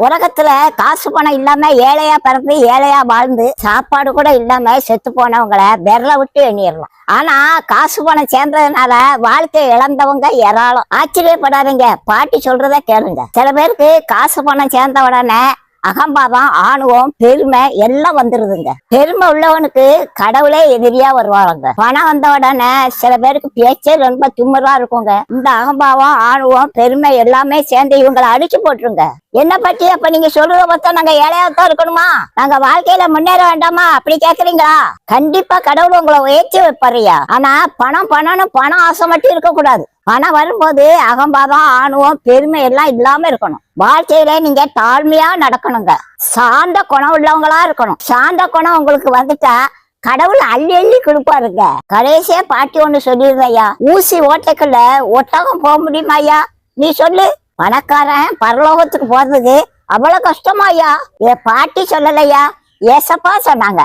உலகத்துல காசு பணம் இல்லாம ஏழையா பிறந்து ஏழையா வாழ்ந்து சாப்பாடு கூட இல்லாம செத்து போனவங்கள விரல விட்டு எண்ணிடலாம். ஆனா காசு பணம் சேர்ந்ததுனால வாழ்க்கை இழந்தவங்க ஏராளம். ஆச்சரியப்படாதீங்க, பாட்டி சொல்றத கேளுங்க. சில பேருக்கு காசு பணம் சேர்ந்த உடனே அகம்பாவம், ஆணுவம், பெருமை எல்லாம் வந்துருதுங்க. பெருமை உள்ளவனுக்கு கடவுளே எதிரியா வருவாங்க. பணம் வந்த உடனே சில பேருக்கு பேச்சே ரொம்ப திமிரா இருக்குங்க. இந்த அகம்பாவம், ஆணுவம், பெருமை எல்லாமே சேர்ந்து இவங்களை அடிச்சு போட்டுருங்க. என்ன பற்றி அப்ப நீங்க சொல்றத பார்த்தா நாங்க ஏழையாத்தான் இருக்கணுமா? நாங்க வாழ்க்கையில முன்னேற வேண்டாமா அப்படி கேக்குறீங்களா? கண்டிப்பா கடவுள் உங்களை உயர்த்தி வைப்பாரியா. ஆனா பணம் பணம் ஆசை மட்டும் இருக்க கூடாது. பணம் வரும்போது அகம்பாவம், ஆணுவம், பெருமை எல்லாம் இல்லாம இருக்கணும். வாழ்க்கையில நீங்க தாழ்மையா நடக்கணுங்க. சார்ந்த குணம் உள்ளவங்களா இருக்கணும். சார்ந்த குணம் உங்களுக்கு வந்துட்டா கடவுள் அள்ளி அள்ளி கொடுப்பாருங்க. கடைசியா பாட்டி ஒண்ணு சொல்லிடுறையா, ஊசி ஓட்டைக்குள்ள ஒட்டகம் போக முடியுமா ஐயா? நீ சொல்லு. பணக்காரன் பரலோகத்துக்கு போறதுக்கு அவ்வளவு கஷ்டமா ஐயா? என் பாட்டி சொல்லலையா, ஏசப்பா சொன்னாங்க.